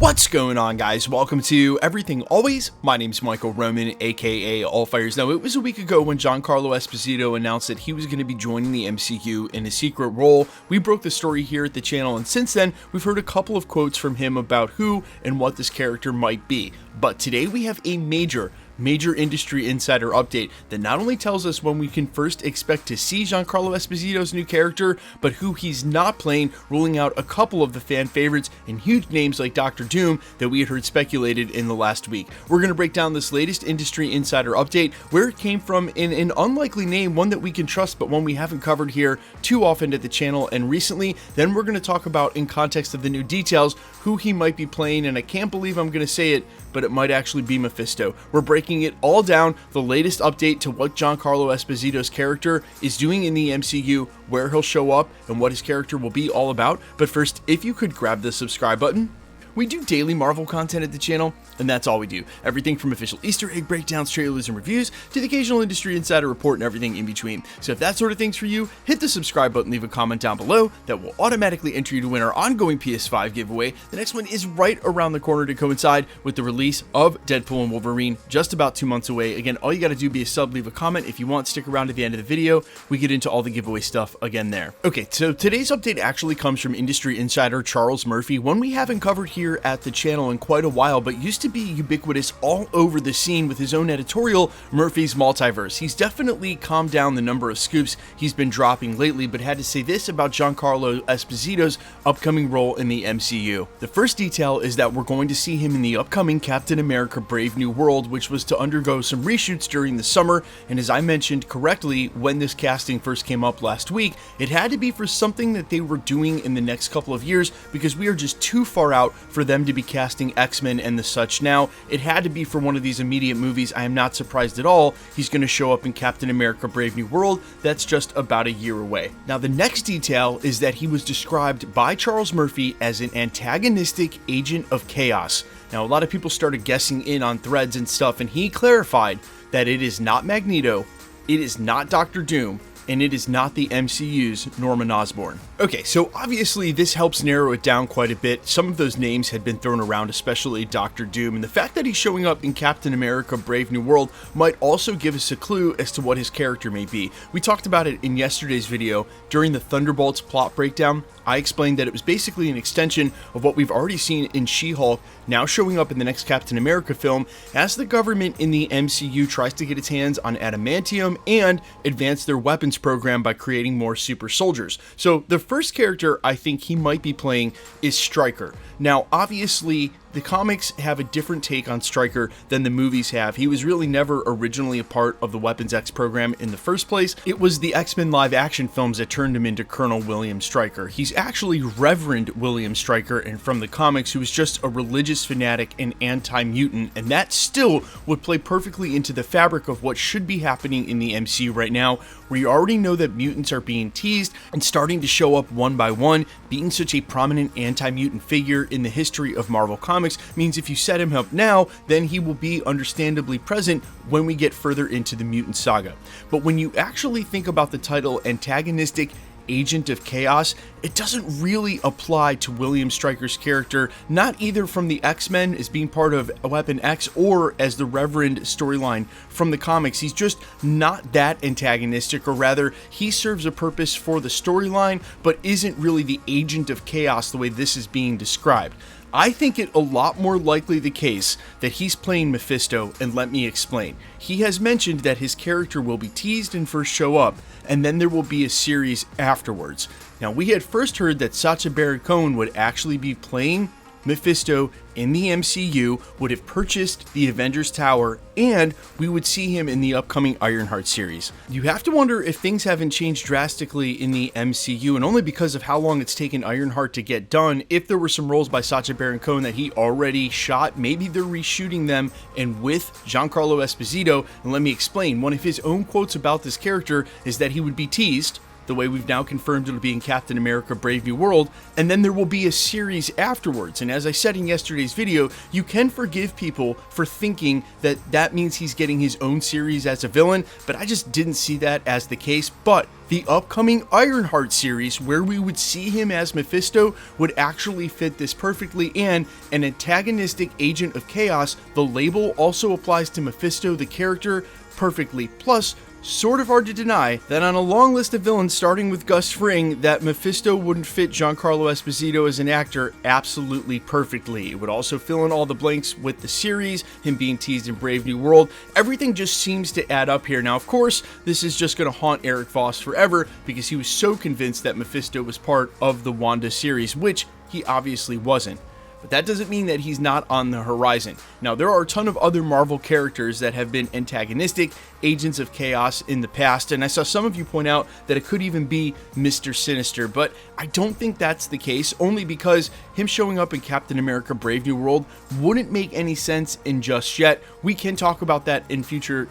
What's going on, guys? Welcome to Everything Always. My name's Michael Roman, aka Allfires. Now, it was a week ago when Giancarlo Esposito announced that he was going to be joining the MCU in a secret role. We broke the story here at the channel, and since then, we've heard a couple of quotes from him about who and what this character might be. But today we have a major industry insider update that not only tells us when we can first expect to see Giancarlo Esposito's new character, but who he's not playing, ruling out a couple of the fan favorites and huge names like Dr. Doom that we had heard speculated in the last week. We're going to break down this latest industry insider update, where it came from, in an unlikely name, one that we can trust, but one we haven't covered here too often at the channel and recently. Then we're going to talk about, in context of the new details, who he might be playing, and I can't believe I'm going to say it, but it might actually be Mephisto. We're breaking it all down, the latest update to what Giancarlo Esposito's character is doing in the MCU, where he'll show up, and what his character will be all about. But first, if you could grab the subscribe button. We do daily Marvel content at the channel, and that's all we do. Everything from official Easter egg breakdowns, trailers, and reviews, to the occasional industry insider report and everything in between. So if that sort of thing's for you, hit the subscribe button, leave a comment down below. That will automatically enter you to win our ongoing PS5 giveaway. The next one is right around the corner to coincide with the release of Deadpool and Wolverine, just about 2 months away. Again, all you gotta do, be a sub, leave a comment. If you want, stick around to the end of the video. We get into all the giveaway stuff again there. Okay, so today's update actually comes from industry insider Charles Murphy, one we haven't covered here at the channel in quite a while, but used to be ubiquitous all over the scene with his own editorial, Murphy's Multiverse. He's definitely calmed down the number of scoops he's been dropping lately, but had to say this about Giancarlo Esposito's upcoming role in the MCU. The first detail is that we're going to see him in the upcoming Captain America Brave New World, which was to undergo some reshoots during the summer, and as I mentioned correctly when this casting first came up last week, it had to be for something that they were doing in the next couple of years, because we are just too far out for them to be casting X-Men and the such now. It had to be for one of these immediate movies. I am not surprised at all he's going to show up in Captain America Brave New World. That's just about a year away. Now, the next detail is that he was described by Charles Murphy as an antagonistic agent of chaos. Now, a lot of people started guessing in on threads and stuff, and he clarified that it is not Magneto, it is not Dr. Doom, and it is not the MCU's Norman Osborn. Okay, so obviously this helps narrow it down quite a bit. Some of those names had been thrown around, especially Dr. Doom, and the fact that he's showing up in Captain America Brave New World might also give us a clue as to what his character may be. We talked about it in yesterday's video. During the Thunderbolts plot breakdown, I explained that it was basically an extension of what we've already seen in She-Hulk, now showing up in the next Captain America film, as the government in the MCU tries to get its hands on adamantium and advance their weapons program by creating more super soldiers. So the first character I think he might be playing is Stryker. Now, obviously, the comics have a different take on Stryker than the movies have. He was really never originally a part of the Weapons X program in the first place. It was the X-Men live action films that turned him into Colonel William Stryker. He's actually Reverend William Stryker, and from the comics, who was just a religious fanatic and anti-mutant, and that still would play perfectly into the fabric of what should be happening in the MCU right now, where you already know that mutants are being teased and starting to show up one by one. Being such a prominent anti-mutant figure in the history of Marvel Comics means if you set him up now, then he will be understandably present when we get further into the Mutant Saga. But when you actually think about the title antagonistic agent of chaos, it doesn't really apply to William Stryker's character, not either from the X-Men as being part of Weapon X or as the Reverend storyline from the comics. He's just not that antagonistic, or rather, he serves a purpose for the storyline, but isn't really the agent of chaos the way this is being described. I think it a lot more likely the case that he's playing Mephisto, and let me explain. He has mentioned that his character will be teased and first show up, and then there will be a series afterwards. Now, we had first heard that Sacha Baron Cohen would actually be playing Mephisto in the MCU, would have purchased the Avengers Tower, and we would see him in the upcoming Ironheart series. You have to wonder if things haven't changed drastically in the MCU, and only because of how long it's taken Ironheart to get done. If there were some roles by Sacha Baron Cohen that he already shot, maybe they're reshooting them, and with Giancarlo Esposito. And let me explain, one of his own quotes about this character is that he would be teased, the way we've now confirmed it'll be in Captain America Brave New World, and then there will be a series afterwards. And as I said in yesterday's video, you can forgive people for thinking that that means he's getting his own series as a villain, but I just didn't see that as the case. But the upcoming Ironheart series, where we would see him as Mephisto, would actually fit this perfectly, and an antagonistic agent of chaos, the label also applies to Mephisto the character perfectly. Plus, sort of hard to deny that on a long list of villains starting with Gus Fring, that Mephisto wouldn't fit Giancarlo Esposito as an actor absolutely perfectly. It would also fill in all the blanks with the series, him being teased in Brave New World. Everything just seems to add up here. Now, of course, this is just going to haunt Eric Voss forever because he was so convinced that Mephisto was part of the Wanda series, which he obviously wasn't. But that doesn't mean that he's not on the horizon. Now, there are a ton of other Marvel characters that have been antagonistic agents of chaos in the past, and I saw some of you point out that it could even be Mr. Sinister, but I don't think that's the case, only because him showing up in Captain America Brave New World wouldn't make any sense in just yet. We can talk about that in future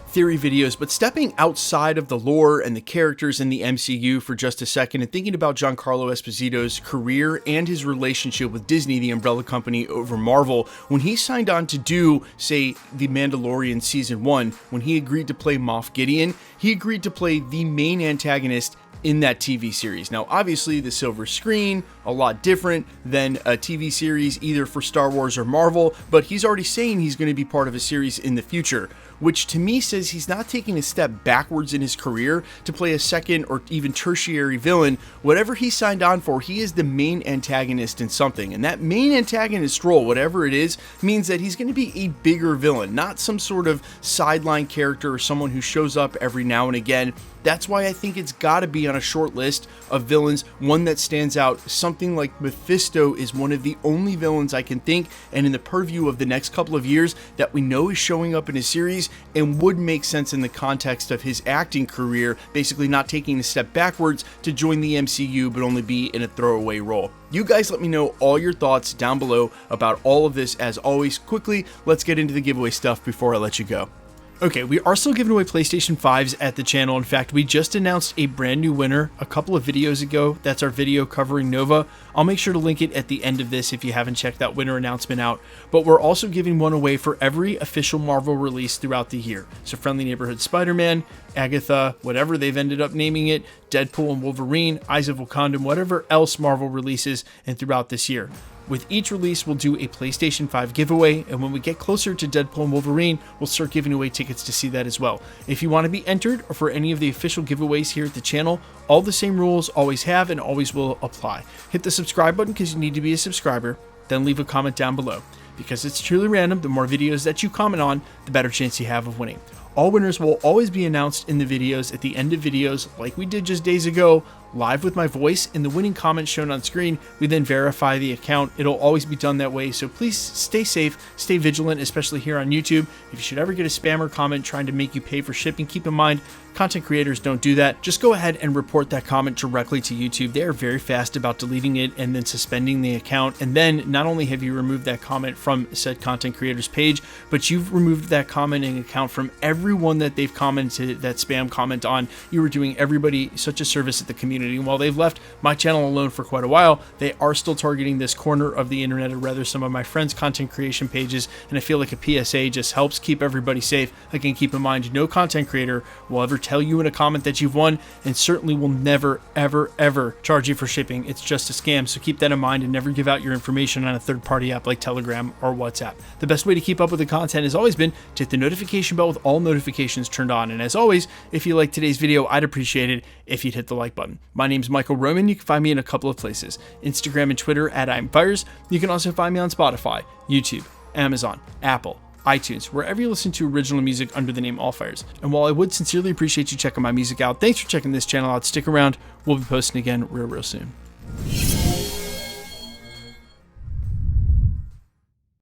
theory videos, but stepping outside of the lore and the characters in the MCU for just a second and thinking about Giancarlo Esposito's career and his relationship with Disney, the umbrella company over Marvel, when he signed on to do, say, The Mandalorian Season 1, when he agreed to play Moff Gideon, he agreed to play the main antagonist in that TV series. Now, obviously, the silver screen, a lot different than a TV series either for Star Wars or Marvel, but he's already saying he's going to be part of a series in the future, which to me says he's not taking a step backwards in his career to play a second or even tertiary villain. Whatever he signed on for, he is the main antagonist in something, and that main antagonist role, whatever it is, means that he's going to be a bigger villain, not some sort of sideline character or someone who shows up every now and again. That's why I think it's got to be on a short list of villains, one that stands out. Something like Mephisto is one of the only villains I can think, and in the purview of the next couple of years, that we know is showing up in a series and would make sense in the context of his acting career, basically not taking a step backwards to join the MCU, but only be in a throwaway role. You guys let me know all your thoughts down below about all of this. As always, quickly, let's get into the giveaway stuff before I let you go. Okay, we are still giving away PlayStation 5s at the channel. In fact, we just announced a brand new winner a couple of videos ago. That's our video covering Nova. I'll make sure to link it at the end of this if you haven't checked that winner announcement out. But we're also giving one away for every official Marvel release throughout the year. So Friendly Neighborhood Spider-Man, Agatha, whatever they've ended up naming it, Deadpool and Wolverine, Eyes of Wakanda, whatever else Marvel releases and throughout this year. With each release, we'll do a PlayStation 5 giveaway, and when we get closer to Deadpool and Wolverine, we'll start giving away tickets to see that as well. If you want to be entered or for any of the official giveaways here at the channel, all the same rules always have and always will apply. Hit the subscribe button because you need to be a subscriber, then leave a comment down below. Because it's truly random, the more videos that you comment on, the better chance you have of winning. All winners will always be announced in the videos at the end of videos, like we did just days ago, live with my voice and the winning comment shown on screen. We then verify the account. It'll always be done that way, so please stay safe, stay vigilant, especially here on YouTube. If you should ever get a spammer comment trying to make you pay for shipping, keep in mind, content creators don't do that. Just go ahead and report that comment directly to YouTube. They are very fast about deleting it and then suspending the account. And then not only have you removed that comment from said content creator's page, but you've removed that commenting account from everyone that they've commented that spam comment on. You are doing everybody such a service at the community. And while they've left my channel alone for quite a while, they are still targeting this corner of the internet, or rather some of my friends' content creation pages, and I feel like a PSA just helps keep everybody safe. Again, keep in mind, no content creator will ever tell you in a comment that you've won, and certainly will never, ever, ever charge you for shipping. It's just a scam, so keep that in mind and never give out your information on a third-party app like Telegram or WhatsApp. The best way to keep up with the content has always been to hit the notification bell with all notifications turned on, and as always, if you liked today's video, I'd appreciate it if you'd hit the like button. My name's Michael Roman. You can find me in a couple of places, Instagram and Twitter at I'mFires. You can also find me on Spotify, YouTube, Amazon, Apple, iTunes, wherever you listen to original music under the name Allfires. And while I would sincerely appreciate you checking my music out, thanks for checking this channel out. Stick around. We'll be posting again real soon.